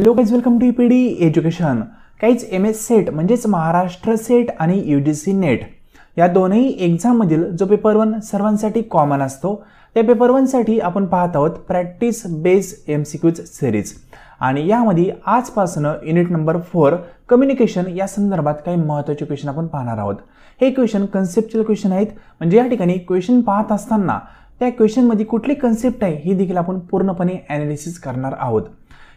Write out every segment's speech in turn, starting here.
Hello guys, welcome to EPD education. काहीच MS set म्हणजेच Maharashtra set आणि UGC नेट या दोन्ही एक्झाममधील जो पेपर 1 सर्वांसाठी कॉमन असतो त्या पेपर 1 साठी आपण पाहत आहोत प्रॅक्टिस बेस MCQज सिरीज. आणि यामध्ये आजपासून युनिट नंबर 4 कम्युनिकेशन या संदर्भात काही महत्त्वाचे क्वेश्चन आपण पाहणार आहोत. हे क्वेश्चन कन्सेप्च्युअल क्वेश्चन आहेत, म्हणजे या ठिकाणी क्वेश्चन पाहत असताना त्या क्वेश्चन मध्ये कुठली कन्सेप्ट आहे हे देखील आपण पूर्णपणे ॲनालिसिस करणार आहोत.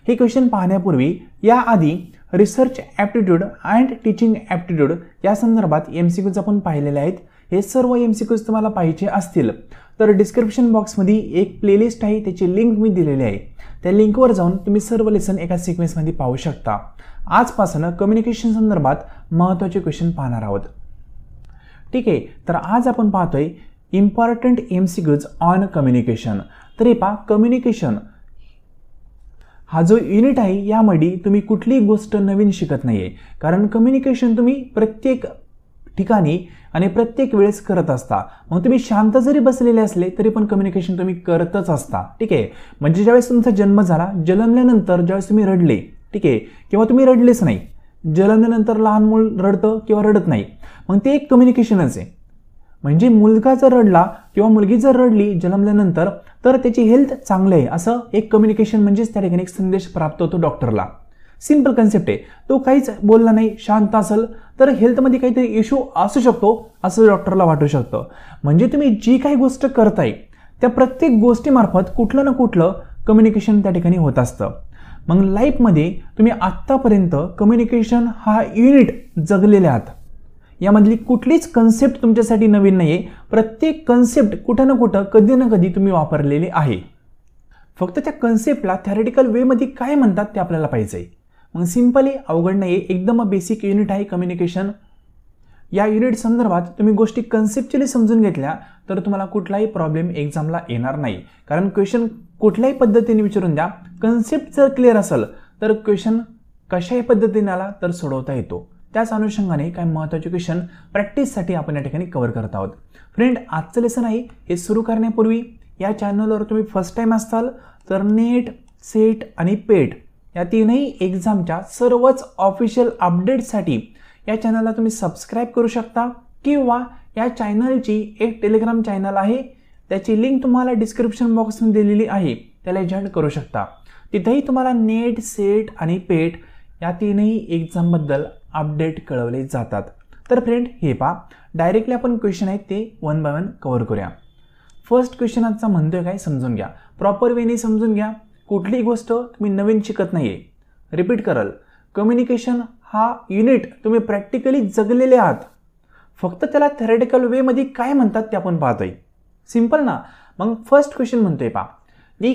हे क्वेश्चन पाहण्यापूर्वी याआधी research aptitude and teaching aptitude या संदर्भात MCQज आपण पाहिलेले आहेत. हे सर्व MCQज तुम्हाला पाहिजे असतील तर डिस्क्रिप्शन बॉक्समध्ये एक प्लेलिस्ट आहे, त्याची लिंक मी दिलेली आहे. त्या लिंकवर जाऊन तुम्ही सर्व लेसन एका सिक्वेन्समध्ये पाहू शकता. आजपासून कम्युनिकेशन संदर्भात महत्त्वाचे क्वेश्चन पाहणार आहोत. ठीक आहे, तर आज आपण पाहतोय इम्पॉर्टंट MCQज ऑन कम्युनिकेशन. तर हे पहा, कम्युनिकेशन हा जो युनिट आहे यामध्ये तुम्ही कुठलीही गोष्ट नवीन शिकत नाहीये, कारण कम्युनिकेशन तुम्ही प्रत्येक ठिकाणी आणि प्रत्येक वेळेस करत असता. मग तुम्ही शांत जरी बसलेले असले तरी पण कम्युनिकेशन तुम्ही करतच असता. ठीक आहे, म्हणजे ज्यावेळेस तुमचा जन्म झाला, जन्मल्यानंतर ज्यावेळेस तुम्ही रडले, ठीक आहे, किंवा तुम्ही रडलेच नाही, जन्मल्यानंतर लहान मूल रडतं किंवा रडत नाही, मग ते एक कम्युनिकेशनच आहे. म्हणजे मुलगा जर रडला किंवा मुलगी जर रडली जन्मल्यानंतर तर त्याची हेल्थ चांगली आहे असं एक कम्युनिकेशन, म्हणजेच त्या ठिकाणी एक संदेश प्राप्त होतो डॉक्टरला. सिंपल कन्सेप्ट आहे. तो काहीच बोलला नाही, शांत असेल तर हेल्थमध्ये काहीतरी इश्यू असू शकतो असं डॉक्टरला वाटू शकतं. म्हणजे तुम्ही जी काही गोष्ट करताय त्या प्रत्येक गोष्टीमार्फत कुठलं ना कुठलं कम्युनिकेशन त्या ठिकाणी होत असतं. मग लाईफमध्ये तुम्ही आत्तापर्यंत कम्युनिकेशन हा युनिट जगलेले आहात. यामधली कुठलीच कन्सेप्ट तुमच्यासाठी नवीन नाहीये. प्रत्येक कन्सेप्ट कुठं ना कुठं कधी ना कधी तुम्ही वापरलेली आहे. फक्त त्या कन्सेप्टला थेरटिकल वेमध्ये काय म्हणतात ते आपल्याला पाहिजे. मग सिंपली अवघड नाहीये, एकदम बेसिक युनिट आहे कम्युनिकेशन. या युनिट संदर्भात तुम्ही गोष्टी कन्सेप्च्युअली समजून घेतल्या तर तुम्हाला कुठलाही प्रॉब्लेम एक्झामला येणार नाही. कारण क्वेश्चन कुठल्याही पद्धतीने विचारून द्या, कन्सेप्ट जर क्लिअर असेल तर क्वेश्चन कशाही पद्धतीने आला तर सोडवता येतो. त्याच अनुषंगाने काही महत्त्वाचे क्वेश्चन प्रॅक्टिससाठी आपण या ठिकाणी कव्हर करत आहोत. फ्रेंड, आजचं लेसन आहे हे सुरू करण्यापूर्वी या चॅनलवर तुम्ही फर्स्ट टाइम असाल तर नेट, सेट आणि पेट या तीनही एक्झामच्या सर्वच ऑफिशियल अपडेट्ससाठी या चॅनलला तुम्ही सबस्क्राईब करू शकता, किंवा या चॅनलची एक टेलिग्राम चॅनल आहे, त्याची लिंक तुम्हाला डिस्क्रिप्शन बॉक्समध्ये दिलेली आहे, त्याला जॉईन करू शकता. तिथेही तुम्हाला नेट, सेट आणि पेट या तीनही एक्झामबद्दल अपडेट कळवले जातात. तर फ्रेंड, हे पहा, डायरेक्टली आपण क्वेश्चन आहेत ते 1 बाय 1 कव्हर करूया. फर्स्ट क्वेश्चन आजचा म्हणतोय काय समजून घ्या, प्रॉपर वेने समजून घ्या. कुठलीही गोष्ट तुम्ही नवीन शिकत नाहीये. रिपीट करल, कम्युनिकेशन हा युनिट तुम्ही प्रॅक्टिकली जगलेले आहात. फक्त त्याला थेरटिकल वेमध्ये काय म्हणतात ते आपण पाहतोय. सिंपल ना. मग फर्स्ट क्वेश्चन म्हणतोय पहा, the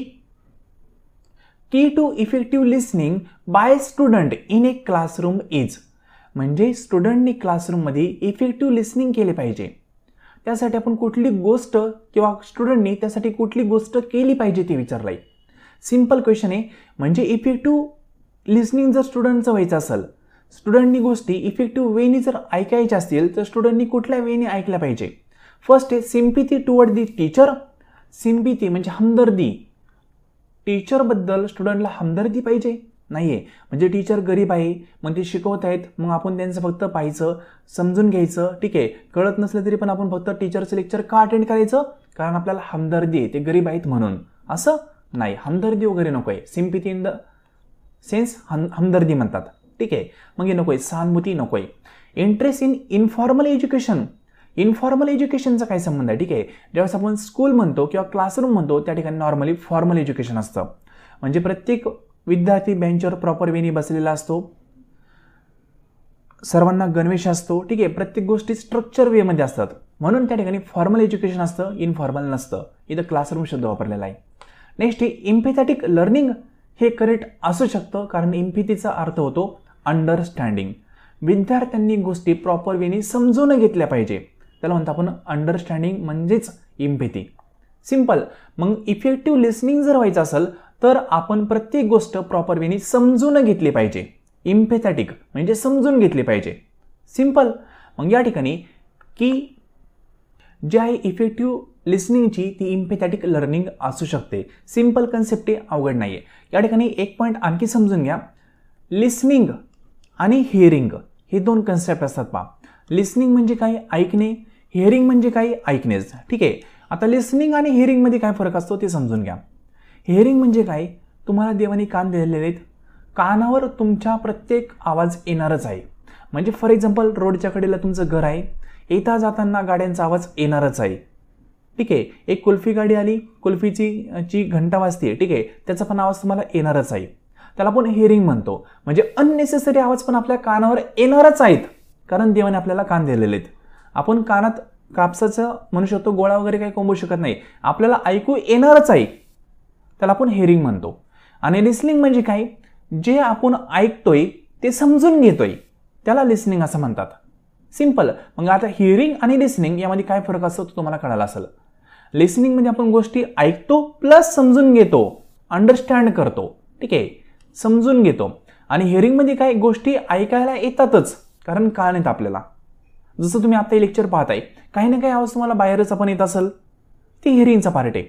key to effective listening by student in a classroom is. म्हणजे स्टुडंटनी क्लासरूममध्ये इफेक्टिव्ह लिसनिंग केले पाहिजे. त्यासाठी आपण कुठली गोष्ट किंवा स्टुडंटनी त्यासाठी कुठली गोष्ट केली पाहिजे ते विचारलंय. सिंपल क्वेश्चन आहे. म्हणजे इफेक्टिव्ह लिसनिंग जर स्टुडंटचं व्हायचं असेल, स्टुडंटनी गोष्टी इफेक्टिव्ह वेनी जर ऐकायच्या असतील तर स्टुडंटनी कुठल्या वेनी ऐकल्या पाहिजे. फर्स्ट आहे sympathy toward the teacher. Sympathy म्हणजे हमदर्दी. टीचरबद्दल स्टुडंटला हमदर्दी पाहिजे नाहीये. म्हणजे टीचर गरीब आहे, मग ते शिकवत आहेत, मग आपण त्यांचं फक्त पाहायचं, समजून घ्यायचं. ठीक आहे, कळत नसलं तरी पण आपण फक्त टीचरचं लेक्चर का अटेंड करायचं, कारण आपल्याला हमदर्दी आहे, ते गरीब आहेत म्हणून. असं नाही, हमदर्दी वगैरे नको आहे. सिम्पॅथी इन द सेन्स हमदर्दी म्हणतात. ठीक आहे, मग हे नको आहे, सहानुभूती नको आहे. Interest in informal education. Informal एज्युकेशनचा काय संबंध आहे. ठीक आहे, ज्यावेळेस आपण स्कूल म्हणतो किंवा क्लासरूम म्हणतो त्या ठिकाणी नॉर्मली फॉर्मल एज्युकेशन असतं. म्हणजे प्रत्येक विद्यार्थी बेंचवर प्रॉपर वेनी बसलेला असतो, सर्वांना गणवेश असतो. ठीक आहे, प्रत्येक गोष्टी स्ट्रक्चर वेमध्ये असतात, म्हणून त्या ठिकाणी फॉर्मल एज्युकेशन असतं, इनफॉर्मल नसतं. इथं क्लासरूम शब्द वापरलेला आहे. नेक्स्ट आहे इम्पॅथॅटिक लर्निंग. हे करेक्ट असू शकतं, कारण इम्पॅथीचा अर्थ होतो अंडरस्टँडिंग. विद्यार्थ्यांनी गोष्टी प्रॉपर वेनी समजून घेतल्या पाहिजे, त्याला म्हणतो आपण अंडरस्टँडिंग, म्हणजेच इम्पॅथी. सिंपल. मग इफेक्टिव्ह लिसनिंग जर व्हायचं असेल तर आपण प्रत्येक गोष्ट प्रॉपर वेनी समजून घेतली पाहिजे. इम्पॅथॅटिक म्हणजे समजून घेतली पाहिजे. सिंपल. मग या ठिकाणी की जे आहे इफेक्टिव्ह लिसनिंगची ती इम्पॅथॅटिक लर्निंग असू शकते. सिंपल कन्सेप्ट आहे, अवघड नाहीये. या ठिकाणी एक पॉईंट आणखी समजून घ्या. लिसनिंग आणि हिअरिंग हे दोन कन्सेप्ट असतात पहा. लिसनिंग म्हणजे काय? ऐकणे. हिअरिंग म्हणजे काय? ऐकणेच. ठीक आहे. आता लिसनिंग आणि हिअरिंगमध्ये काय फरक असतो ते समजून घ्या. हिअरिंग म्हणजे काय? तुम्हाला देवाने कान दिलेले आहेत, कानावर तुमच्या प्रत्येक आवाज येणारच आहे. म्हणजे फॉर एक्झाम्पल रोडच्या कडेला तुमचं घर आहे, येता जाताना गाड्यांचा आवाज येणारच आहे. ठीक आहे. एक कुल्फी गाडी आली, कुल्फीची घंटा वाजते, ठीक आहे, त्याचा पण आवाज तुम्हाला येणारच आहे. त्याला आपण हिअरिंग म्हणतो. म्हणजे अननेसेसरी आवाज पण आपल्या कानावर येणारच आहेत, कारण देवाने आपल्याला कान दिलेले आहेत. आपण कानात कापसाचं म्हणू शकतो गोळा वगैरे काही कोंबू शकत नाही, आपल्याला ऐकू येणारच आहे, त्याला आपण हिअरिंग म्हणतो. आणि लिसनिंग म्हणजे काय? जे आपण ऐकतोय ते समजून घेतोय, त्याला लिसनिंग असं म्हणतात. सिंपल. मग आता हिअरिंग आणि लिसनिंग यामध्ये काय फरक असतो तो तुम्हाला कळाला असेल. लिसनिंग म्हणजे आपण गोष्टी ऐकतो प्लस समजून घेतो, अंडरस्टँड करतो. ठीक आहे, समजून घेतो. आणि हिअरिंगमध्ये काय? गोष्टी ऐकायला येतातच, कारण कान येत आपल्याला. जसं तुम्ही आता लेक्चर पाहताय, काही ना काही आवाज तुम्हाला बाहेरच आपण येत असेल, ती हिअरिंगचा पार्ट आहे.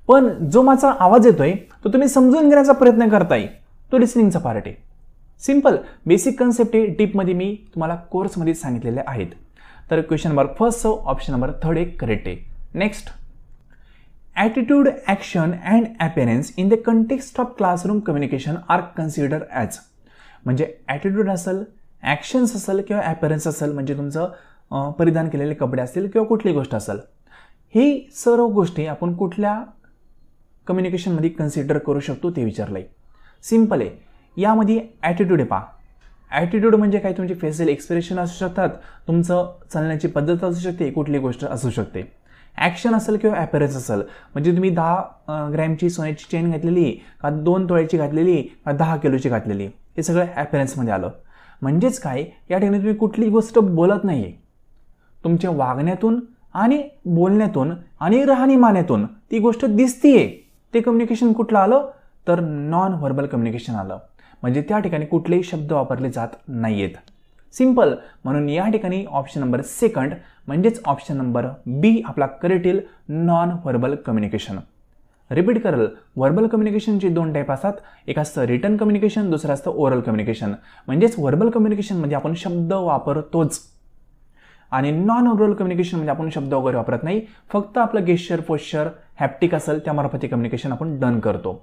पण जो माझा आवाज येतोय तो तुम्ही समजून घेण्याचा प्रयत्न करताय, तो लिसनिंगचा पार्ट आहे. सिंपल बेसिक कन्सेप्ट आहे, डीपमध्ये मी तुम्हाला कोर्समध्ये सांगितलेले आहेत. तर question number first, option number third एक करेक्ट आहे. Next, attitude, action and appearance in the context of classroom communication are consider as. म्हणजे ॲटिट्यूड असेल, ॲक्शन्स असेल किंवा अपीअरन्स असेल, म्हणजे तुमचं परिधान केलेले कपडे असतील किंवा कुठली गोष्ट असेल, ही सर्व गोष्टी आपण कुठल्या कम्युनिकेशनमध्ये कन्सिडर करू शकतो ते विचारलं आहे. सिंपल आहे. यामध्ये ॲटिट्यूड आहे पहा. ॲटिट्यूड म्हणजे काय? तुमचे फेशियल एक्सप्रेशन असू शकतात, तुमचं चालण्याची पद्धत असू शकते, कुठली गोष्ट असू शकते. ॲक्शन असेल किंवा अपीअरन्स असेल, म्हणजे तुम्ही 10 ग्रॅमची सोन्याची चेन घातलेली का 2 तोळ्याची घातलेली का 10 किलोची घातलेली, हे सगळं अपीअरन्समध्ये आलं. म्हणजेच काय? या ठिकाणी तुम्ही कुठली गोष्ट बोलत नाही आहे, तुमच्या वागण्यातून आणि बोलण्यातून आणि राहणीमानातून ती गोष्ट दिसतीये. ते कम्युनिकेशन कुठलं आलं? तर नॉन व्हर्बल कम्युनिकेशन आलं. म्हणजे त्या ठिकाणी कुठलेही शब्द वापरले जात नाही आहेत. सिंपल. म्हणून या ठिकाणी ऑप्शन नंबर सेकंड म्हणजेच ऑप्शन नंबर बी आपला करेक्ट येईल, नॉन व्हर्बल कम्युनिकेशन. रिपीट करेल, व्हर्बल कम्युनिकेशनचे 2 टाईप असतात, एक असतं रिटन कम्युनिकेशन, दुसरं असतं ओरल कम्युनिकेशन. म्हणजेच व्हर्बल कम्युनिकेशनमध्ये आपण शब्द वापरतोच, आणि नॉन व्हर्बल कम्युनिकेशन म्हणजे आपण शब्द वगैरे वापरत नाही, फक्त आपलं गेस्चर, पोश्चर, हॅप्टिक असेल त्यामार्फत हे कम्युनिकेशन आपण डन करतो.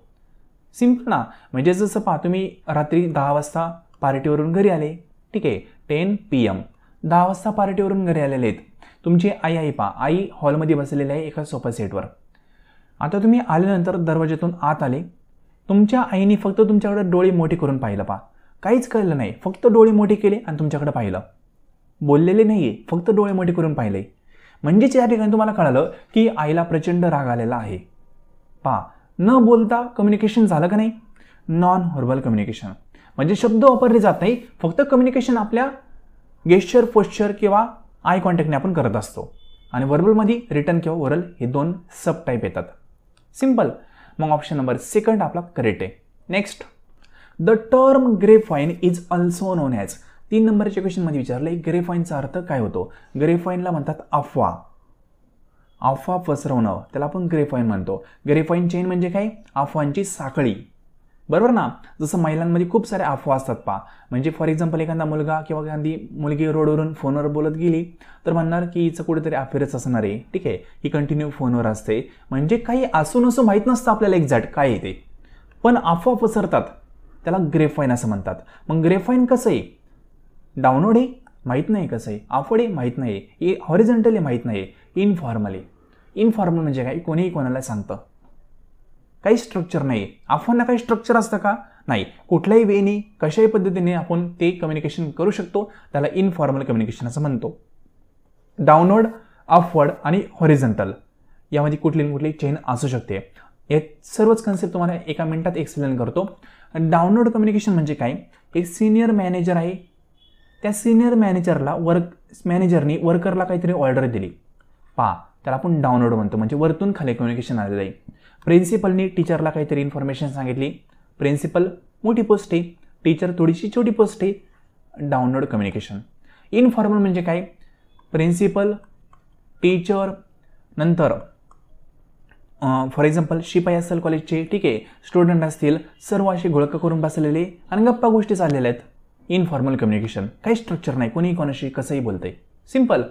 सिंपल ना. म्हणजे जसं पहा, तुम्ही रात्री 10 वाजता पार्टीवरून घरी आले, ठीक आहे, 10 PM 10 वाजता पार्टीवरून घरी आलेले आहेत. तुमची आई पहा, आई हॉलमध्ये बसलेली आहे एका सोफा सेटवर. आता तुम्ही आल्यानंतर दरवाज्यातून आत आले, तुमच्या आईने फक्त तुमच्याकडे डोळे मोठे करून पाहिलं पहा, काहीच कळलं नाही, फक्त डोळे मोठे केले आणि तुमच्याकडे पाहिलं, बोललेले नाहीये, फक्त डोळे मोठे करून पाहिले. म्हणजेच या ठिकाणी तुम्हाला कळालं की आईला प्रचंड राग आलेला आहे. पहा, न बोलता कम्युनिकेशन झालं का नाही? Non verbal communication. म्हणजे शब्द वापरले जात नाही, फक्त कम्युनिकेशन आपल्या गेस्चर, पोश्चर किंवा आय कॉन्टॅक्टने आपण करत असतो. आणि व्हर्बलमध्ये रिटन किंवा ओरल हे 2 सब टाईप येतात. सिंपल. मग ऑप्शन नंबर सेकंड आपला करेक्ट आहे. Next, the term graphene is also known as. 3 नंबरच्या क्वेश्चनमध्ये विचारलंय ग्रेफाईनचा अर्थ काय होतो? ग्रेफाईनला म्हणतात अफवा. अफवा पसरवणं, त्याला आपण ग्रेफाईन म्हणतो. ग्रेफाईन चेन म्हणजे काय? अफवांची साखळी. बरोबर ना. जसं महिलांमध्ये खूप साऱ्या अफवा असतात पहा. म्हणजे फॉर एक्झाम्पल एखादा मुलगा किंवा एखादी मुलगी रोडवरून फोनवर बोलत गेली तर म्हणणार की हिचं कुठेतरी अफेअरच असणार आहे. ठीक आहे, ही कंटिन्यू फोनवर असते. म्हणजे काही असून असं माहीत नसतं आपल्याला एक्झॅक्ट काय आहे ते, पण अफवा पसरतात, त्याला ग्रेफाईन असं म्हणतात. मग ग्रेफाईन कसं आहे? डाउनलोड आहे माहीत नाही कसं आहे, अपवर्ड आहे माहीत नाही, हे हॉरिझॉन्टल आहे माहीत नाही, इनफॉर्मल आहे. इनफॉर्मल म्हणजे काय? कोणीही कोणाला सांगतं, काही स्ट्रक्चर नाही. अफवांना काही स्ट्रक्चर असतं का? नाही. कुठल्याही वेनी कशाही पद्धतीने आपण ते कम्युनिकेशन करू शकतो, त्याला इनफॉर्मल कम्युनिकेशन असं म्हणतो. डाउनलोड, अपवर्ड आणि हॉरिझॉन्टल यामध्ये कुठली चेन असू शकते. हे सर्वच कन्सेप्ट तुम्हाला एका मिनिटात एक्सप्लेन करतो. डाउनलोड कम्युनिकेशन म्हणजे काय? एक सिनियर मॅनेजर आहे, त्या सिनियर मॅनेजरनी वर्करला काहीतरी ऑर्डर दिली पहा, त्याला आपण डाउनलोड म्हणतो. म्हणजे वरतून खाली कम्युनिकेशन आलेलं आहे. प्रिन्सिपलनी टीचरला काहीतरी इन्फॉर्मेशन सांगितली, प्रिन्सिपल मोठी पोस्ट आहे, टीचर थोडीशी छोटी पोस्ट आहे, डाउनलोड कम्युनिकेशन. इनफॉर्मल म्हणजे काय? प्रिन्सिपल, टीचर, नंतर फॉर एक्झाम्पल शिपाई असेल कॉलेजचे, ठीक आहे, स्टुडंट असतील, सर्व असे घोळका करून बसलेले आणि गप्पा गोष्टी चाललेल्या आहेत. इनफॉर्मल कम्युनिकेशन, काही स्ट्रक्चर नाही, कोणी कोणाशी कसंही बोलतंय. सिम्पल.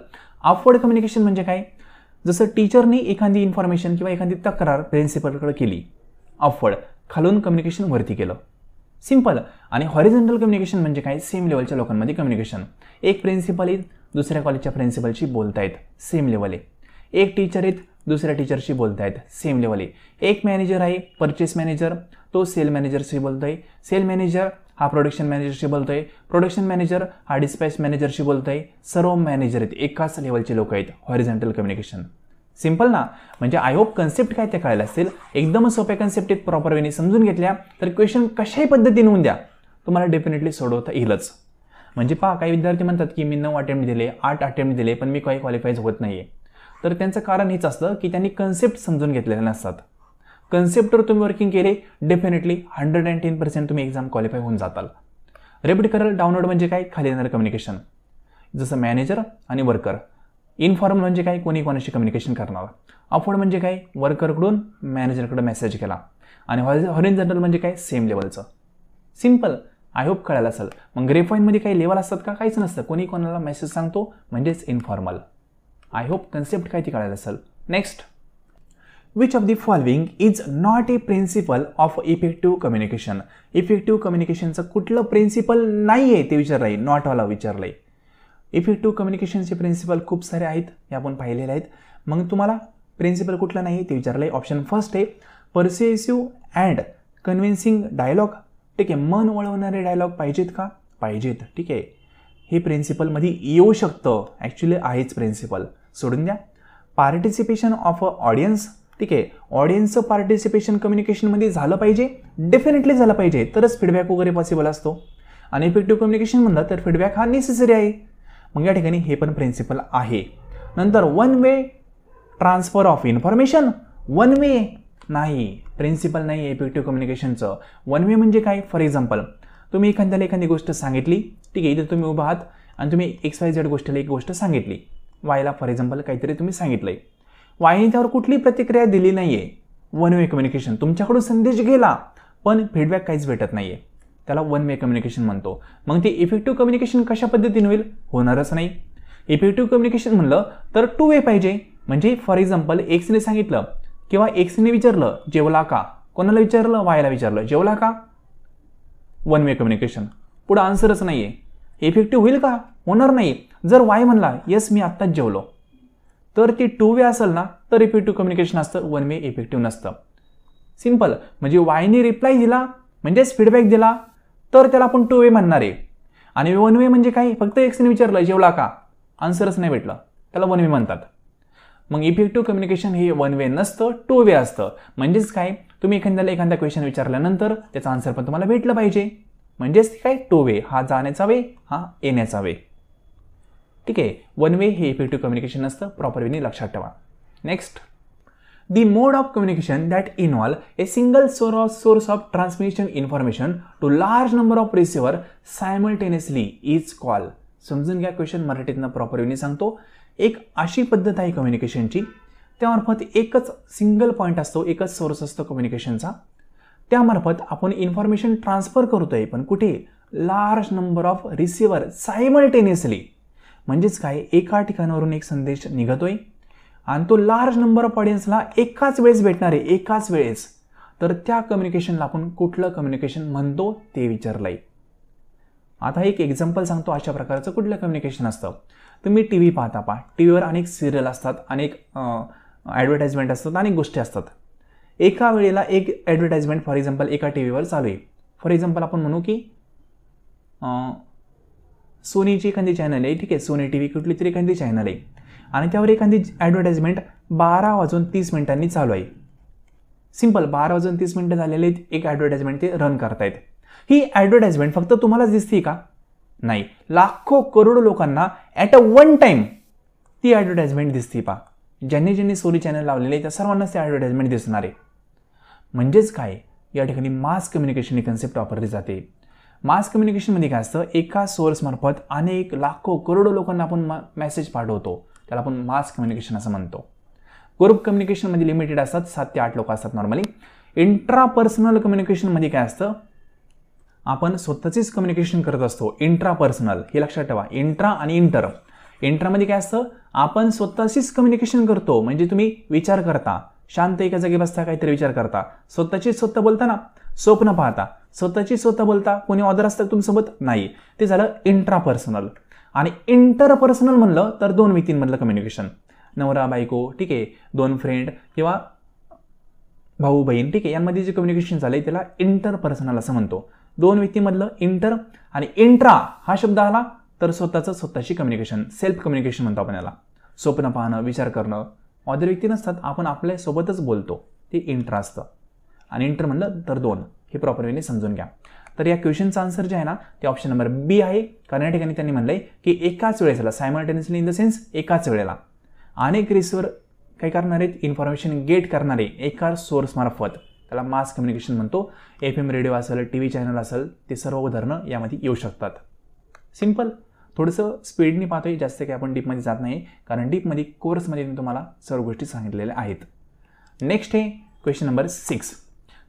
ऑफवर्ड कम्युनिकेशन म्हणजे काय? जसं टीचरनी एखादी इन्फॉर्मेशन किंवा एखादी तक्रार प्रिन्सिपलकडे केली, ऑफवर्ड, खालून कम्युनिकेशन वरती केलं. सिम्पल. आणि हॉरिझॉन्टल कम्युनिकेशन म्हणजे काय? सेम लेवलच्या लोकांमध्ये कम्युनिकेशन. एक प्रिन्सिपल आहेत, दुसऱ्या कॉलेजच्या प्रिन्सिपलशी बोलतायत, सेम लेवल आहे. एक टीचर आहेत, दुसऱ्या टीचरशी बोलतायत, सेम लेवल आहे. एक मॅनेजर आहे, परचेस मॅनेजर, तो सेल मॅनेजरशी बोलतोय. सेल मॅनेजर हा प्रोडक्शन मॅनेजरशी बोलतोय. प्रोडक्शन मॅनेजर हा डिस्पॅच मॅनेजरशी बोलतोय. सर्व मॅनेजर आहेत, एकाच लेवलचे लोक आहेत. Horizontal communication. सिम्पल ना? म्हणजे आय होप कन्सेप्ट काय ते कळायला असेल. एकदम सोप्या कन्सेप्ट आहेत, प्रॉपर वेने समजून घेतल्या तर क्वेश्चन कशाही पद्धतीने होऊन द्या, तुम्हाला डेफिनेटली सोडवता येईलच. म्हणजे पहा, काही विद्यार्थी म्हणतात की मी 9 अटेम्प्ट दिले, 8 अटेम्प्ट दिले, पण मी काही क्वालिफाईज होत नाहीये. तर त्यांचं कारण हेच असतं की त्यांनी कन्सेप्ट समजून घेतलेले नसतात. कन्सेप्टवर तुम्ही वर्किंग केले, डेफिनेटली 110% तुम्ही एक्झाम क्वालिफाय होऊन जाताल. रिपीट कराल. डाउनवर्ड म्हणजे काय? खाली येणारं कम्युनिकेशन, जसं मॅनेजर आणि वर्कर. इनफॉर्मल म्हणजे काय? कोणी कोणाशी कम्युनिकेशन करणार. अपवर्ड म्हणजे काय? वर्करकडून मॅनेजरकडे मेसेज केला. आणि हॉरिझॉन्टल म्हणजे काय? सेम लेवलचं. सिम्पल. आय होप कळायला असेल. मग ग्रेफवाईनमध्ये काही लेवल असतात का? काहीच नसतं. कोणी कोणाला मेसेज सांगतो म्हणजेच इनफॉर्मल. आय होप कन्सेप्ट काय ती कळायला असेल. Next. Which of the following is not a principle of effective communication? Effective कम्युनिकेशनचं कुठलं प्रिन्सिपल नाही आहे ते विचारलं आहे, नॉटवाला विचारलं आहे. इफेक्टिव्ह कम्युनिकेशनचे प्रिन्सिपल खूप सारे आहेत, हे आपण पाहिलेले आहेत. मग तुम्हाला प्रिन्सिपल कुठलं नाही ते विचारलं आहे. ऑप्शन फर्स्ट आहे परसिव्ह अँड कन्व्हिन्सिंग डायलॉग. ठीक आहे, मन वळवणारे डायलॉग पाहिजेत का? पाहिजेत. ठीक आहे, हे प्रिन्सिपलमध्ये येऊ शकतं, ॲक्च्युली आहेच प्रिन्सिपल, सोडून द्या. Participation of a audience. ठीक आहे, ऑडियन्सचं पार्टिसिपेशन कम्युनिकेशनमध्ये झालं पाहिजे, डेफिनेटली झालं पाहिजे, तरच फीडबॅक वगैरे पॉसिबल असतो. आणि इफेक्टिव्ह कम्युनिकेशन म्हणलं तर फीडबॅक हा नेसेसरी आहे. मग या ठिकाणी हे पण प्रिन्सिपल आहे. नंतर one way transfer of information. One way नाही, प्रिन्सिपल नाही इफेक्टिव्ह कम्युनिकेशनचं. वन वे म्हणजे काय? फॉर एक्झाम्पल, तुम्ही एखाद्याला एखादी गोष्ट सांगितली, ठीक आहे, इथे तुम्ही उभा आहात आणि तुम्ही XYZ गोष्टीला एक गोष्ट सांगितली, वायला फॉर एक्झाम्पल काहीतरी तुम्ही सांगितलंय, वायने त्यावर कुठली प्रतिक्रिया दिली नाहीये. One way communication. तुमच्याकडून संदेश गेला पण फीडबॅक काहीच भेटत नाहीये, त्याला वन वे कम्युनिकेशन म्हणतो. मग ते इफेक्टिव्ह कम्युनिकेशन कशा पद्धतीने होईल? होणारच नाही. इफेक्टिव्ह कम्युनिकेशन म्हणलं तर 2 वे पाहिजे. म्हणजे फॉर एक्झाम्पल एक्सने सांगितलं किंवा एक्सने विचारलं जेवला का, कोणाला विचारलं? वायला विचारलं जेवला का, वन वे कम्युनिकेशन. पुढे आन्सरच नाहीये, इफेक्टिव्ह होईल का? होणार नाही. जर वाय म्हणला येस मी आत्ताच जेवलो, तर ती 2 वे असेल ना तर इफेक्टिव्ह कम्युनिकेशन असतं, वन वे इफेक्टिव्ह नसतं. सिम्पल. म्हणजे वायने रिप्लाय दिला म्हणजेच फीडबॅक दिला तर त्याला आपण 2 वे म्हणणार आहे. आणि वन वे म्हणजे काय? फक्त एक्सने विचारलं जेवला का, आन्सरच नाही भेटलं, त्याला वन वे म्हणतात. मग इफेक्टिव्ह कम्युनिकेशन हे वन वे नसतं, 2 वे असतं. म्हणजेच काय? तुम्ही एखादा क्वेश्चन विचारल्यानंतर त्याचा आन्सर पण तुम्हाला भेटलं पाहिजे, म्हणजेच काय? 2 वे. हा जाण्याचा वे, हा येण्याचा वे. ठीक आहे, वन वे हे इफेक्टिव्ह कम्युनिकेशन नसतं, प्रॉपर वेने लक्षात ठेवा. Next. The mode of communication that involve a single source of transmission information to large number of receiver simultaneously is called. समजून घ्या क्वेश्चन, मराठीतनं प्रॉपर वेने सांगतो. एक अशी पद्धत आहे कम्युनिकेशनची, त्यामार्फत एकच सिंगल पॉईंट असतो, एकच सोर्स असतो कम्युनिकेशनचा, त्यामार्फत आपण इन्फॉर्मेशन ट्रान्सफर करतोय, पण कुठे? Large number of receiver simultaneously. म्हणजेच काय? एका ठिकाणावरून एक संदेश निघतोय आणि तो लार्ज नंबर ऑफ ऑडियन्सला एकाच वेळेस भेटणार आहे, एकाच वेळेस. तर त्या कम्युनिकेशनला आपण कुठलं कम्युनिकेशन म्हणतो ते विचारलंय. आता एक एक्झाम्पल सांगतो अशा प्रकारचं कुठलं कम्युनिकेशन असतं. तुम्ही टीव्ही पाहता, टीव्हीवर अनेक सिरियल असतात, अनेक ॲडव्हर्टाइजमेंट असतात, अनेक गोष्टी असतात. एका वेळेला एक ॲडव्हर्टाइजमेंट फॉर एक्झाम्पल एका टीव्हीवर चालू आहे. फॉर एक्झाम्पल आपण म्हणू की सोनीची एखादी चॅनल आहे, ठीक आहे, सोनी टीव्ही कुठली तरी एखादी चॅनल आहे आणि त्यावर एखादी ॲडव्हर्टाइजमेंट 12:30 चालू आहे. सिम्पल, 12:30 झालेले एक ॲडव्हर्टाइजमेंट ते रन करतायत. ही ॲडव्हर्टाइजमेंट फक्त तुम्हालाच दिसते का? नाही, लाखो करोडो लोकांना ॲट अ वन टाइम ती ॲडव्हर्टाइजमेंट दिसते पा. ज्यांनी सोनी चॅनल लावलेले त्या सर्वांनाच ती ॲडव्हर्टाइजमेंट दिसणार आहे. म्हणजेच काय? या ठिकाणी मास कम्युनिकेशन ही कन्सेप्ट वापरली जाते. मास कम्युनिकेशनमध्ये काय असतं? एका सोर्समार्फत अनेक लाखो करोडो लोकांना आपण मेसेज पाठवतो, त्याला आपण मास कम्युनिकेशन असं म्हणतो. ग्रुप कम्युनिकेशनमध्ये लिमिटेड असतात, 7 ते 8 लोक असतात नॉर्मली. इंट्रापर्सनल कम्युनिकेशनमध्ये काय असतं, आपण स्वतःचीच कम्युनिकेशन करत असतो. इंट्रापर्सनल हे लक्षात ठेवा. इंट्रा आणि इंटर. इंट्रामध्ये काय असतं, आपण स्वतःशीच कम्युनिकेशन करतो. म्हणजे तुम्ही विचार करता, शांत एका जागी बसता, काहीतरी विचार करता, स्वतःची स्वतः बोलता ना, स्वप्न पाहता, स्वतःची स्वतः बोलता, कोणी ऑदर असतं तुमच्यासोबत नाही. ते झालं इंट्रापर्सनल. आणि इंटरपर्सनल म्हणलं तर 2 व्यक्तींमधलं कम्युनिकेशन, नवरा बायको, ठीक आहे, 2 फ्रेंड किंवा भाऊ बहीण, ठीक आहे, यांमध्ये जे कम्युनिकेशन झालंय त्याला इंटरपर्सनल असं म्हणतो. 2 व्यक्तीमधलं इंटर. आणि इंट्रा हा शब्द आला तर स्वतःची कम्युनिकेशन, सेल्फ कम्युनिकेशन म्हणतो आपण याला. स्वप्न पाहणं, विचार करणं, ऑदर व्यक्ती नसतात, आपण आपल्यासोबतच बोलतो, ते इंट्रा असतं. आणि इंटर म्हणलं तर 2. हे प्रॉपर वेने समजून घ्या. तर या क्वेश्चनचा आन्सर जे आहे ना ते ऑप्शन नंबर बी आहे. कारण या ठिकाणी त्यांनी म्हणलंय की एकाच वेळेला, सायमल्टेनियसली इन द सेन्स एकाच वेळेला अनेक रिसिव्हर काय करणार आहेत, इन्फॉर्मेशन गेट करणारे एका सोर्स मार्फत, त्याला मास कम्युनिकेशन म्हणतो. FM रेडिओ असेल, TV चॅनल असेल, ते सर्व उदाहरणं यामध्ये येऊ शकतात. सिम्पल. थोडंसं स्पीडनी पाहतोय, जास्त काही आपण डीपमध्ये जात नाही, कारण डीपमध्ये कोर्समध्ये मी तुम्हाला सर्व गोष्टी सांगितलेल्या आहेत. नेक्स्ट आहे question number 6.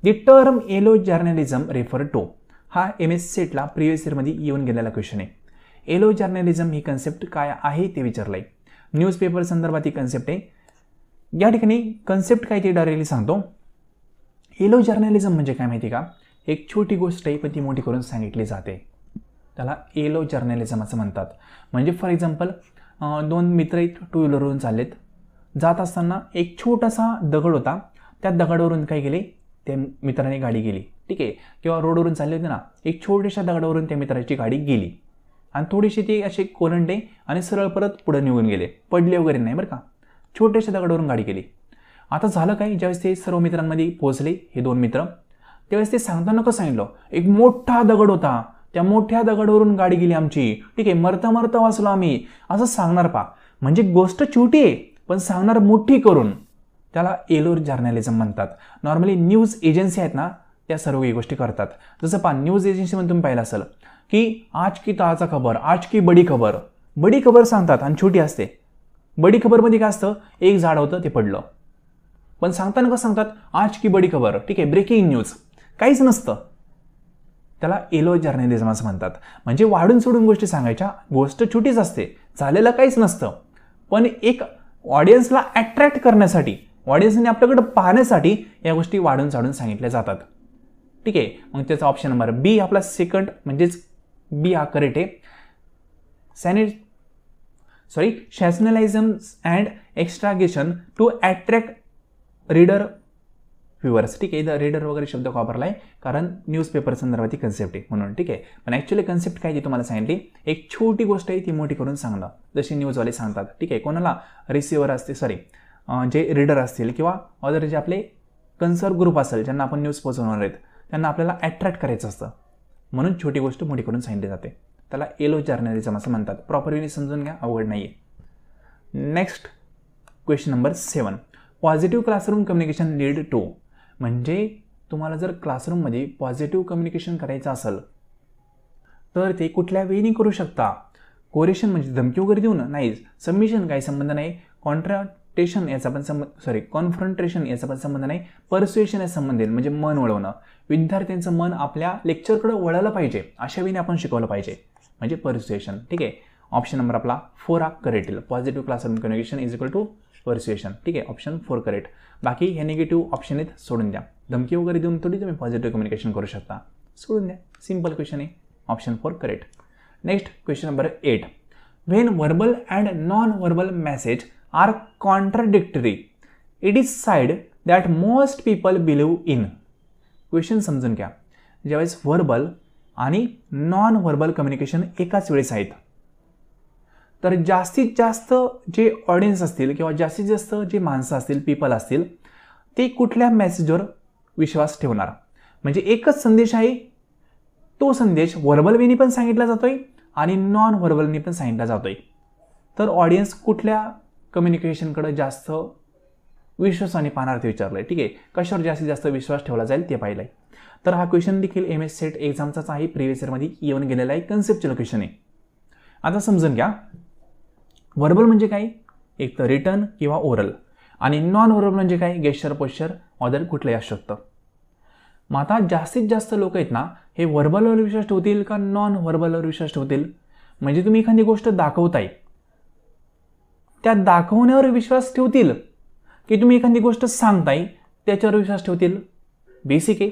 The term yellow journalism refer to. हा MS सेटला प्रिव्हियस इयरमध्ये येऊन गेलेला क्वेश्चन आहे. येलो जर्नलिझम ही कन्सेप्ट काय आहे ते विचारलंय. न्यूजपेपर संदर्भात ही कन्सेप्ट आहे. या ठिकाणी कन्सेप्ट काय ते डायरेक्टली सांगतो. येलो जर्नलिझम म्हणजे काय माहिती का, एक छोटी गोष्ट आहे पण ती मोठी करून सांगितली जाते, त्याला येलो जर्नलिझम असं म्हणतात. म्हणजे फॉर एक्झाम्पल 2 मित्र 2 व्हीलरवरून चाललेत, जात असताना एक छोटासा दगड होता, त्या दगडावरून काय गेले, त्या मित्राने गाडी गेली, ठीक आहे, किंवा रोडवरून चालले होते ना, एक छोट्याशा दगडावरून त्या मित्राची गाडी गेली आणि थोडीशी ती असे कोलंडे आणि सरळ परत पुढे निघून गेले, पडले वगैरे नाही बरं का, छोट्याशा दगडावरून गाडी गेली. आता झालं काय, ज्यावेळेस ते सर्व मित्रांमध्ये पोहोचले हे 2 मित्र, त्यावेळेस ते सांगताना कसं सांगितलं, एक मोठा दगड होता, त्या मोठ्या दगडावरून गाडी गेली आमची, ठीक आहे, मरता मरता वाचलो आम्ही, असं सांगणार पा. म्हणजे गोष्ट छोटी आहे पण सांगणार मोठी करून, त्याला येलो जर्नलिझम म्हणतात. नॉर्मली न्यूज एजन्सी आहेत ना, त्या सर्व गोष्टी करतात. जसं पहा, न्यूज एजन्सीमध्ये तुम्ही पाहिलं असेल की आज की ताजा खबर, आज की बडी खबर, बडी खबर सांगतात आणि छोटी असते. बडी खबरमध्ये काय असतं, एक झाड होतं ते पडलं, पण सांगताना कसं सांगतात, आज की बडी खबर, ठीक आहे, ब्रेकिंग न्यूज, काहीच नसतं, त्याला येलो जर्नलिझम असं म्हणतात. म्हणजे वाढून सोडून गोष्टी सांगायच्या, गोष्ट छोटीच असते, झालेलं काहीच नसतं, पण एक ऑडियन्सला अट्रॅक्ट करण्यासाठी, ऑडियन्सने आपल्याकडे पाहण्यासाठी या गोष्टी वाढून चाढून सांगितल्या जातात, ठीक आहे. मग त्याचा ऑप्शन नंबर बी आपला सेकंड, म्हणजेच बी हा करेक्ट आहे. Sensationalism and exaggeration to attract reader viewers, ठीक आहे, इथं रीडर वगैरे शब्द वापरला आहे कारण न्यूजपेपर संदर्भात कन्सेप्ट आहे म्हणून, ठीक आहे. पण ॲक्च्युअली कन्सेप्ट काय ती तुम्हाला सांगितली, एक छोटी गोष्ट आहे ती मोठी करून सांगणं, जशी न्यूजवाले सांगतात, ठीक आहे. कोणाला रिसिव्हर असते, जे रीडर असतील किंवा अदर जे आपले कन्सर्न ग्रुप असेल, ज्यांना आपण न्यूज पोहोचवणार आहेत, त्यांना आपल्याला अट्रॅक्ट करायचं असतं, म्हणून छोटी गोष्ट मोठी करून सांगितली जाते, त्याला येलो जर्नलिझम असं म्हणतात. प्रॉपर वेने समजून घ्या, अवघड नाही आहे. Next question number 7. Positive classroom communication lead to. म्हणजे तुम्हाला जर क्लासरूममध्ये पॉझिटिव्ह कम्युनिकेशन करायचं असेल तर ते कुठल्या वेळी करू शकता. कोरेशन म्हणजे धमकी वगैरे देऊन नाही, सबमिशन काही संबंध नाही, कॉन्फ्रंटेशन याचा पण कॉन्फ्रंटेशन याचा पण संबंध नाही, परस्युएशन याचा संबंध आहे, म्हणजे मन वळवणं, विद्यार्थ्यांचं मन आपल्या लेक्चरकडे वळायला पाहिजे, अशा वेळी आपण शिकवलं पाहिजे, म्हणजे परस्युएशन, ठीक आहे. ऑप्शन नंबर आपला 4 हा करेक्ट येईल. Positive classroom communication is equal to persuasion, ठीक आहे, ऑप्शन 4 करेक्ट. बाकी हे निगेटिव्ह ऑप्शन आहेत सोडून द्या, धमकी वगैरे देऊन थोडी तुम्ही पॉझिटिव्ह कम्युनिकेशन करू शकता, सोडून द्या, सिंपल क्वेश्चन आहे, option 4 correct. Next question number 8. When verbal and non verbal message are contradictory it is said that most people believe in. Question समजून घ्या. ज्यावेळेस व्हर्बल आणि नॉन व्हर्बल कम्युनिकेशन एकाच वेळेस आहेत तर जास्तीत जास्त जे ऑडियन्स असतील किंवा जास्तीत जास्त जे माणसं असतील, पीपल असतील, ते कुठल्या मेसेजवर विश्वास ठेवणार. म्हणजे एकच संदेश आहे, तो संदेश व्हर्बल वेनी पण सांगितला जातोय आणि नॉन व्हर्बलनी पण सांगितला जातोय, तर ऑडियन्स कुठल्या कम्युनिकेशनकडे जास्त विश्वासाने पाहणार ते विचारलंय, ठीक आहे. कशावर जास्तीत जास्त विश्वास ठेवला जाईल ते पाहिलंय. तर हा क्वेश्चन देखील MS सेट एक्झामचाच आहे, प्रिव्हियस इयरमध्ये येऊन गेलेला आहे, कन्सेप्च्युअल क्वेश्चन आहे. आता समजून घ्या, व्हर्बल म्हणजे काय, एक तर रिटर्न किंवा ओरल. आणि नॉन व्हर्बल म्हणजे काय, गेस्चर, पोश्चर, ऑदर कुठलंही असू शकतं. मग आता जास्तीत जास्त लोक आहेत ना हे व्हर्बलवर विश्वास ठेवतील का नॉन व्हर्बलवर विश्वास ठेवतील. म्हणजे तुम्ही एखादी गोष्ट दाखवताय त्या दाखवण्यावर विश्वास ठेवतील की तुम्ही एखादी गोष्ट सांगताय त्याच्यावर विश्वास ठेवतील. बेसिक आहे,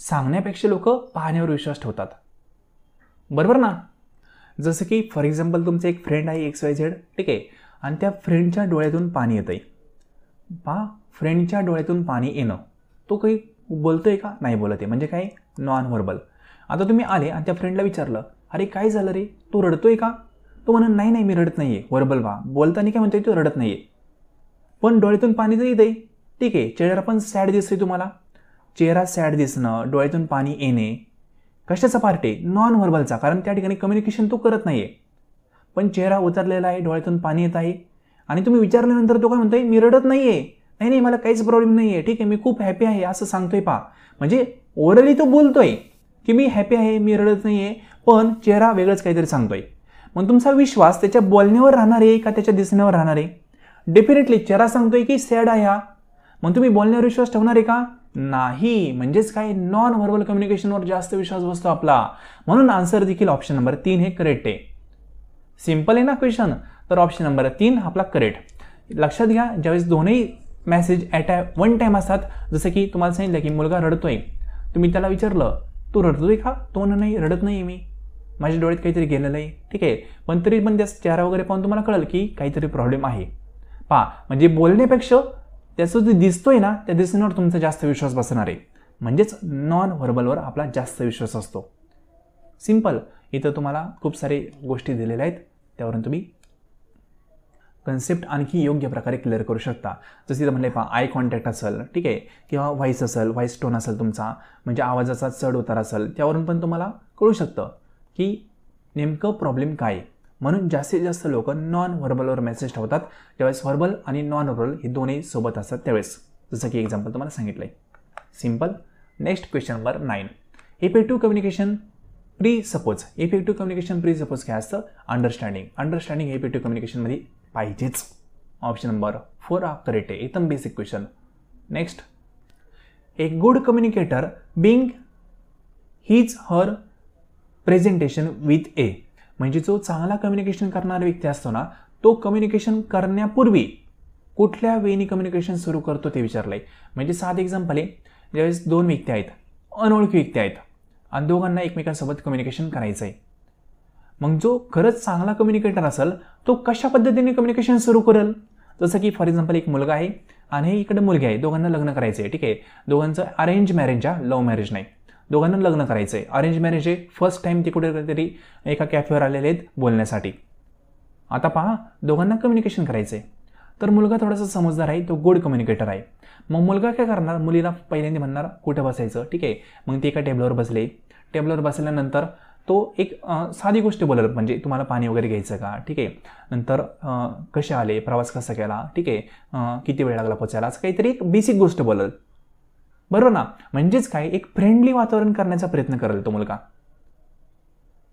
सांगण्यापेक्षा लोक पाहण्यावर विश्वास ठेवतात, बरोबर ना. जसं की फॉर एक्झाम्पल तुमचं एक फ्रेंड आहे XYZ, ठीक आहे, आणि त्या फ्रेंडच्या डोळ्यातून पाणी येतं आहे. पहा, फ्रेंडच्या डोळ्यातून पाणी येणं, तो काही बोलतोय का, नाही बोलत आहे, म्हणजे काय, नॉन व्हर्बल. आता तुम्ही आले आणि त्या फ्रेंडला विचारलं, अरे काय झालं रे, तू रडतोय का, तो म्हणून नाही नाही मी रडत नाही आहे, व्हर्बल व्हा, बोलताना काय म्हणतोय, तो रडत नाही आहे, पण डोळ्यातून पाणी तर येत आहे. ठीक आहे, चेहरा पण सॅड दिसतोय तुम्हाला, चेहरा सॅड दिसणं, डोळ्यातून पाणी येणे कशाचा पार्ट आहे, नॉन व्हर्बलचा, कारण त्या ठिकाणी कम्युनिकेशन तो करत नाही आहे. पण चेहरा उतरलेला आहे, डोळ्यातून पाणी येत आहे, आणि तुम्ही विचारल्यानंतर तो काय म्हणतोय, मी रडत नाही आहे, नाही नाही मला काहीच प्रॉब्लेम नाही आहे, ठीक आहे, मी खूप हॅपी आहे असं सांगतोय. पहा, म्हणजे ओरली तो बोलतोय की मी हॅपी आहे, मी रडत नाही आहे, पण चेहरा वेगळंच काहीतरी सांगतोय. मग तुमचा विश्वास त्याच्या बोलण्यावर राहणार आहे का त्याच्या दिसण्यावर राहणार आहे. डेफिनेटली चेहरा सांगतोय की सॅड आहे हा, मग तुम्ही बोलण्यावर विश्वास ठेवणार आहे का, नाही. म्हणजेच काय, नॉन व्हर्बल कम्युनिकेशनवर जास्त विश्वास बसतो आपला. म्हणून आन्सर देखील ऑप्शन नंबर 3 हे करेक्ट आहे. सिंपल आहे ना क्वेश्चन, तर ऑप्शन नंबर 3 आपला करेक्ट. लक्षात घ्या, ज्यावेळेस दोन्ही मेसेज ॲट वन टाइम असतात, जसं की तुम्हाला सांगितलं की मुलगा रडतोय, तुम्ही त्याला विचारलं तू रडतोय का, तो नाही रडत नाही मी, माझ्या डोळ्यात काहीतरी गेलेलं आहे, ठीक आहे, पण तरी पण त्या चेहरा वगैरे पाहून तुम्हाला कळलं की काहीतरी प्रॉब्लेम आहे. पहा, म्हणजे बोलण्यापेक्षा त्याचं जे दिसतोय ना त्या दिसण्यावर तुमचा जास्त विश्वास बसणार आहे. म्हणजेच नॉन व्हर्बलवर आपला जास्त विश्वास असतो. सिंपल. इथं तुम्हाला खूप सारे गोष्टी दिलेल्या आहेत, त्यावरून तुम्ही कन्सेप्ट आणखी योग्य प्रकारे क्लिअर करू शकता. जसं इथं म्हणले, पहा, आय कॉन्टॅक्ट असेल, ठीक आहे, किंवा व्हॉइस असेल, व्हॉइस टोन असेल तुमचा, म्हणजे आवाजाचा चढ उतार असेल, त्यावरून पण तुम्हाला कळू शकतं की नेमकं प्रॉब्लेम काय आहे. म्हणून जास्तीत जास्त लोक नॉन व्हर्बलवर मेसेज ठेवतात, ज्यावेळेस व्हर्बल आणि नॉन व्हर्बल हे दोन्ही सोबत असतात त्यावेळेस, जसं की एक्झाम्पल तुम्हाला सांगितलं आहे. Simple. Next question number 9. Effective communication pre suppose. Effective communication pre suppose काय असतं, अंडरस्टँडिंग. अंडरस्टँडिंग इफेक्टिव्ह कम्युनिकेशनमध्ये पाहिजेच. ऑप्शन नंबर 4 हा करेक्ट आहे. एकदम basic question. Next, a good communicator being his her presentation with a. म्हणजे जो चांगला कम्युनिकेशन करणारा व्यक्ती असतो ना, तो कम्युनिकेशन करण्यापूर्वी कुठल्या वेळी कम्युनिकेशन सुरू करतो ते विचारलंय. म्हणजे साधं एक्झाम्पल आहे, ज्यावेळेस 2 व्यक्ती आहेत, अनोळखी व्यक्ती आहेत, आणि दोघांना एकमेकांसोबत कम्युनिकेशन करायचं आहे. मग जो खरंच चांगला कम्युनिकेटर असेल तो कशा पद्धतीने कम्युनिकेशन सुरू करेल. जसं की फॉर एक्झाम्पल एक मुलगा आहे आणि इकडे मुलगी आहे, दोघांना लग्न करायचं आहे, ठीक आहे, दोघांचं अरेंज मॅरेज आहे, लव्ह मॅरेज नाही, दोघांना लग्न करायचं आहे. अरेंज मॅरेज आहे, फर्स्ट टाइम ते कुठेतरी एका कॅफेवर आलेले आहेत बोलण्यासाठी. आता पहा, दोघांना कम्युनिकेशन करायचं आहे, तर मुलगा थोडासा समजदार आहे, तो गुड कम्युनिकेटर आहे. मग मुलगा काय करणार, मुलीला पहिल्यांदा म्हणणार कुठं बसायचं, ठीक आहे, मग ते एका टेबलवर बसले. टेबलवर बसल्यानंतर तो एक साधी गोष्ट बोलेल, म्हणजे तुम्हाला पाणी वगैरे घ्यायचं का, ठीक आहे, नंतर कसे आले, प्रवास कसा केला, ठीक आहे, किती वेळ लागला पोचायला, असं काहीतरी एक बेसिक गोष्ट बोलेल, बरोबर ना. म्हणजेच काय, एक फ्रेंडली वातावरण करण्याचा प्रयत्न करेल तो मुलगा.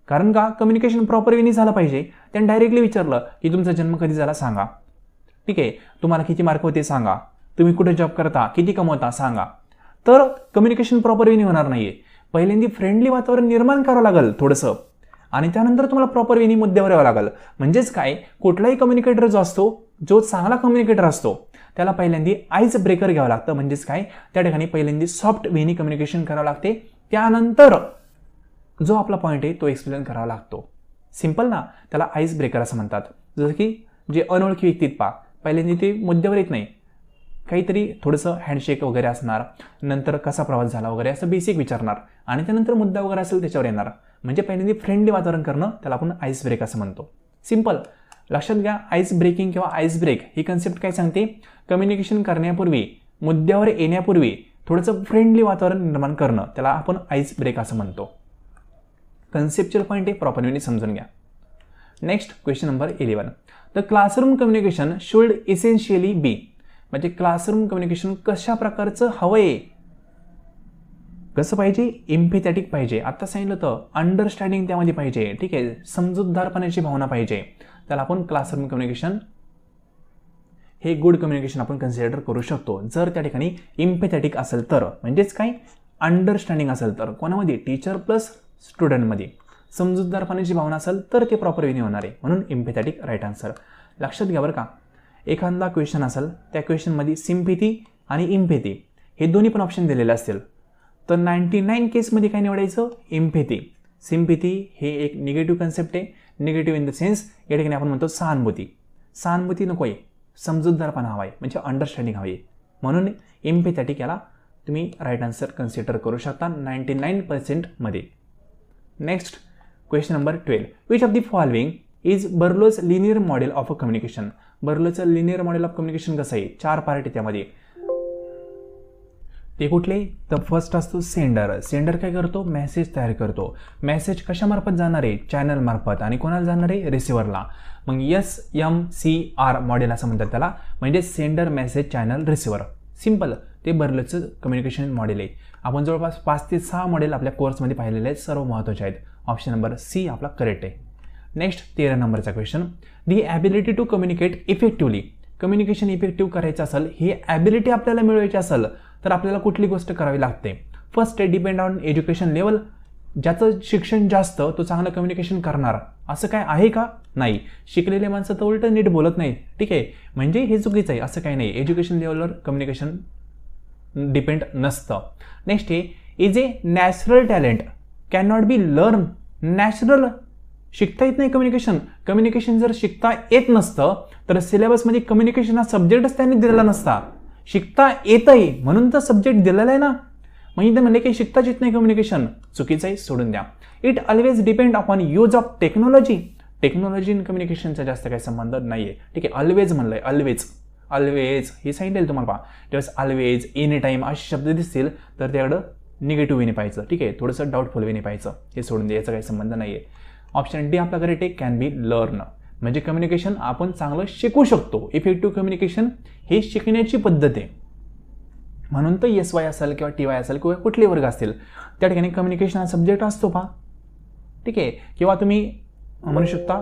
कारण का, कम्युनिकेशन प्रॉपर वेनी झालं पाहिजे. त्याने डायरेक्टली विचारलं की तुमचा जन्म कधी झाला सांगा, ठीक आहे, तुम्हाला किती मार्क होते सांगा, तुम्ही कुठे जॉब करता, किती कमवता सांगा, तर कम्युनिकेशन प्रॉपर वेनी होणार नाहीये. पहिल्यांदा फ्रेंडली वातावरण निर्माण करावं लागेल थोडंसं, आणि त्यानंतर तुम्हाला प्रॉपर वेनी मुद्द्यावर यावं लागेल. म्हणजेच काय, कुठलाही कम्युनिकेटर जो असतो, जो चांगला कम्युनिकेटर असतो, त्याला पहिल्यांदा आईज ब्रेकर घ्यावं लागतं. म्हणजेच काय, त्या ठिकाणी पहिल्यांदा सॉफ्ट वेनी कम्युनिकेशन करावं लागते, त्यानंतर जो आपला पॉईंट आहे तो एक्सप्लेन करावा लागतो. सिंपल ना, त्याला आईज ब्रेकर असं म्हणतात. जसं की जे अनोळखी व्यक्तीत पहा, पहिल्यांदा ते मुद्द्यावर येत नाही, काहीतरी थोडंसं हँडशेक वगैरे असणार, नंतर कसा प्रवास झाला वगैरे असं बेसिक विचारणार, आणि त्यानंतर मुद्दा वगैरे असेल त्याच्यावर येणार. म्हणजे पहिल्यांदा फ्रेंडली वातावरण करणं, त्याला आपण आईस ब्रेक असं म्हणतो. सिंपल. लक्षात घ्या, आईस ब्रेकिंग किंवा आईस ब्रेक ही कन्सेप्ट काय सांगते, कम्युनिकेशन करण्यापूर्वी, मुद्द्यावर येण्यापूर्वी थोडंसं फ्रेंडली वातावरण निर्माण करणं, त्याला आपण आईस ब्रेक असं म्हणतो. कन्सेप्च्युअल पॉईंट आहे, प्रॉपरली समजून घ्या. Next question number 11. The classroom communication should essentially be. म्हणजे क्लासरूम कम्युनिकेशन कशा प्रकारचं हवंय, कसं पाहिजे, एम्पॅथेटिक पाहिजे. आता सांगितलं तर अंडरस्टँडिंग त्यामध्ये पाहिजे, ठीक आहे, समजूतदारपणाची भावना पाहिजे, त्याला आपण क्लासरूम कम्युनिकेशन हे गुड कम्युनिकेशन आपण कन्सिडर करू शकतो जर त्या ठिकाणी इम्पॅथेटिक असेल तर, म्हणजेच काय अंडरस्टँडिंग असेल तर, कोणामध्ये टीचर प्लस स्टुडंटमध्ये समजूतदारपणाची भावना असेल तर ते प्रॉपर वेने होणार आहे, म्हणून इम्पॅथेटिक राईट आन्सर. लक्षात घ्या बरं का, एखादा क्वेश्चन असेल त्या क्वेश्चनमध्ये सिम्पॅथी आणि इम्पॅथी हे दोन्ही पण ऑप्शन दिलेले असतील तर 99 केसमध्ये काय निवडायचं, इम्पॅथी. सिम्पॅथी हे एक निगेटिव्ह कन्सेप्ट आहे, निगेटिव्ह इन द सेन्स या ठिकाणी आपण म्हणतो सहानुभूती. सहानुभूती नको आहे, समजूतदारपणा हवा आहे, म्हणजे अंडरस्टँडिंग हवी आहे, म्हणून इम्पॅथेटिक याला तुम्ही राईट आन्सर कन्सिडर करू शकता 99% next question number 12. Which of the following is Berlo's linear model of a communication. बर्लोचं लिनियर मॉडेल ऑफ कम्युनिकेशन कसं आहे, 4 पार्ट आहे त्यामध्ये. ते कुठले, तर फर्स्ट असतो सेंडर. सेंडर काय करतो, मेसेज तयार करतो. मेसेज कशामार्फत जाणार आहे, चॅनल मार्फत, आणि कोणाला जाणार आहे, रिसिव्हरला. मग SMCR मॉडेल असं म्हणतात त्याला, म्हणजे sender message channel receiver. Simple, ते बर्लोचं कम्युनिकेशन मॉडेल आहे. आपण जवळपास 5 ते 6 मॉडेल आपल्या कोर्समध्ये पाहिलेले आहेत, सर्व महत्त्वाचे आहेत. ऑप्शन नंबर सी आपला करेक्ट आहे. नेक्स्ट 13 नंबरचा question. The ability to communicate effectively. Communication effective करायचं असेल, ही ॲबिलिटी आपल्याला मिळवायची असेल तर आपल्याला कुठली गोष्ट करावी लागते. First depend on education level. ज्याचं शिक्षण जास्त तो चांगलं कम्युनिकेशन करणार असं काय आहे का, नाही. शिकलेले माणसं तर उलट नीट बोलत नाही, ठीक आहे, म्हणजे हे चुकीचं आहे, असं काही नाही. एज्युकेशन लेवलवर कम्युनिकेशन डिपेंड नसतं. नेक्स्ट आहे, is a natural talent can not be learn. Natural शिकता येत नाही कम्युनिकेशन. कम्युनिकेशन जर शिकता येत नसतं तर सिलेबसमध्ये कम्युनिकेशन हा सब्जेक्टच त्यांनी दिलेला नसता. शिकता येतंय म्हणून तर सब्जेक्ट दिलेला आहे ना, म्हणजे ते म्हणले की शिकताच येत नाही कम्युनिकेशन, चुकीचं आहे, सोडून द्या. It always depend upon use of technology. Technology in कम्युनिकेशनचा जास्त काही संबंध नाही आहे, ठीक आहे. ऑलवेज म्हणलंय, ऑलवेज ऑलवेज हे सांगितलेलं तुम्हाला पहा. त्यावेळेस ऑलवेज, एनी टाईम असे शब्द दिसतील तर त्याकडं निगेटिव्ह वेने पाहायचं, ठीक आहे, थोडंसं डाऊटफुल वेने पाहायचं, हे सोडून द्यायचं काही संबंध नाही आहे. ऑप्शन डी आपला करेक्ट आहे, कॅन बी लर्न. म्हणजे कम्युनिकेशन आपण चांगलं शिकू शकतो. इफेक्टिव्ह कम्युनिकेशन हे शिकण्याची पद्धत आहे, म्हणून तर SY असेल किंवा TY असेल किंवा कुठले वर्ग असतील त्या ठिकाणी कम्युनिकेशन हा सब्जेक्ट असतो पहा, ठीक आहे. किंवा तुम्ही म्हणू शकता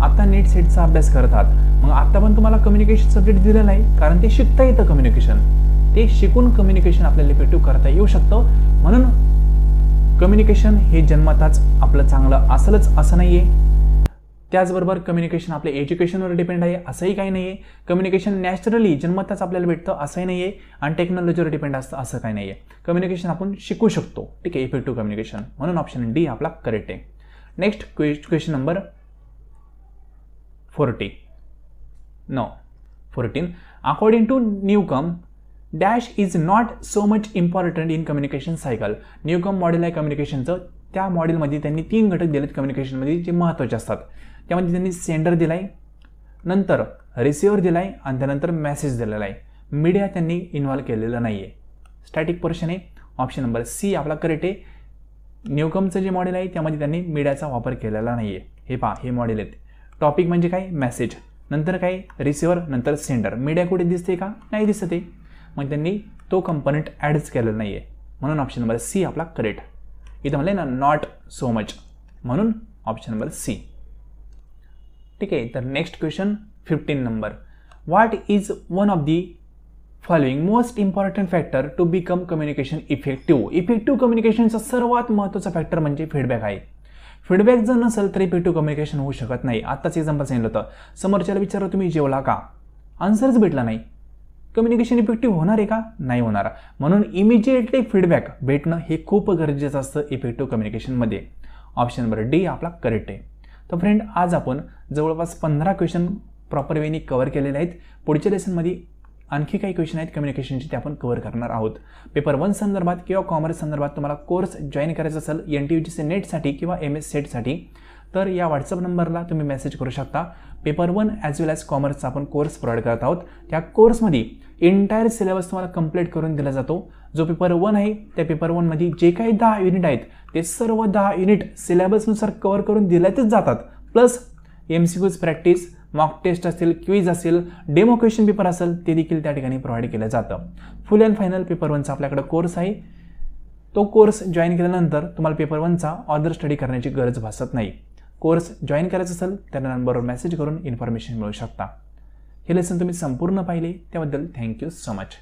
आता नेट सेटचा अभ्यास करत आहात, मग आता पण तुम्हाला कम्युनिकेशन सब्जेक्ट दिलेला आहे, कारण ते शिकता येतं कम्युनिकेशन. ते शिकून कम्युनिकेशन आपल्याला इफेक्टिव्ह करता येऊ शकतं. म्हणून कम्युनिकेशन हे जन्मताच आपलं चांगलं असेलच असं नाही आहे. त्याचबरोबर कम्युनिकेशन आपल्या एज्युकेशनवर डिपेंड आहे असंही काही नाही आहे. कम्युनिकेशन नॅचरली जन्मताच आपल्याला भेटतं असंही नाही आहे, आणि टेक्नॉलॉजीवर डिपेंड असतं असं काही नाही आहे. कम्युनिकेशन आपण शिकू शकतो, ठीक आहे, इफेक्टिव्ह कम्युनिकेशन. म्हणून ऑप्शन डी आपला करेक्ट आहे. Next question number 14. According to Newcomb dash is not so much important in communication cycle. Newcomb model आहे कम्युनिकेशनचं, त्या मॉडेलमध्ये त्यांनी 3 घटक दिलेत कम्युनिकेशनमध्ये जे महत्त्वाचे असतात. त्यामध्ये त्यांनी सेंडर दिला आहे, नंतर रिसिव्हर दिला आहे, आणि त्यानंतर मेसेज दिलेला आहे. मीडिया त्यांनी इन्व्हॉल्व केलेलं नाही आहे. स्टॅटिक पोर्शन आहे. ऑप्शन नंबर सी आपला करेक्ट आहे. न्यूकमचं जे मॉडेल आहे त्यामध्ये त्यांनी मीडियाचा वापर केलेला नाही आहे. हे पहा, हे मॉडेल आहेत. टॉपिक म्हणजे काय, मेसेज, नंतर काय रिसिव्हर, नंतर सेंडर. मीडिया कुठे दिसते का, नाही दिसत आहे, मग त्यांनी तो कंपोनेंट ॲडच केलेला नाही आहे. म्हणून ऑप्शन नंबर सी आपला करेक्ट. इथं म्हणलं ना नॉट सो मच, म्हणून ऑप्शन नंबर सी, ठीक आहे. तर next question 15 number. What is one of the following most important factor to become communication effective. Effective कम्युनिकेशनचा सर्वात महत्त्वाचा फॅक्टर म्हणजे फीडबॅक आहे. फीडबॅक जर नसेल तर इफेक्टिव्ह कम्युनिकेशन होऊ शकत नाही. आत्ताच एक्झाम्पल सांगितलं होतं, समोरच्याला विचारलं तुम्ही जेवला का, आन्सरच भेटला नाही, कम्युनिकेशन इफेक्टिव्ह होणार आहे का, नाही होणार. म्हणून इमिजिएटली फीडबॅक भेटणं हे खूप गरजेचं असतं इफेक्टिव्ह कम्युनिकेशनमध्ये. ऑप्शन नंबर डी आपला करेक्ट आहे. तर फ्रेंड, आज आपण जवळपास 15 क्वेश्चन प्रॉपर वेनी कव्हर केलेले आहेत. पुढच्या लेसनमध्ये आणखी काही क्वेश्चन आहेत कम्युनिकेशनचे, ते आपण कव्हर करणार आहोत. पेपर 1 संदर्भात किंवा कॉमर्स संदर्भात तुम्हाला कोर्स जॉईन करायचा असेल NTUGC नेटसाठी किंवा MS सेटसाठी, तर या व्हॉट्सअप नंबरला तुम्ही मेसेज करू शकता. पेपर 1 ॲज वेल ॲज कॉमर्सचा आपण कोर्स प्रोव्हाइड करत आहोत. त्या कोर्समध्ये एंटायर सिलेबस तुम्हाला कंप्लीट करून दिला जातो. जो पेपर 1 आहे त्या पेपर 1 मध्ये जे काही 10 युनिट आहेत ते सर्व 10 युनिट सिलेबसनुसार कव्हर करून दिल्यातच जातात. प्लस MCQज प्रॅक्टिस, मॉक टेस्ट असेल, क्विज असेल, डेमो क्वेश्चन पेपर असेल, ते देखील त्या ठिकाणी प्रोव्हाइड केलं जातं. फुल अँड फायनल पेपर 1चा आपल्याकडे कोर्स आहे. तो कोर्स जॉईन केल्यानंतर तुम्हाला पेपर 1चा ऑदर स्टडी करण्याची गरज भासत नाही. कोर्स जॉईन करायचं असेल तर नंबरवर मेसेज करून इन्फॉर्मेशन मिळू शकता. हे लेसन तुम्ही संपूर्ण पाहिले त्याबद्दल थँक्यू सो मच.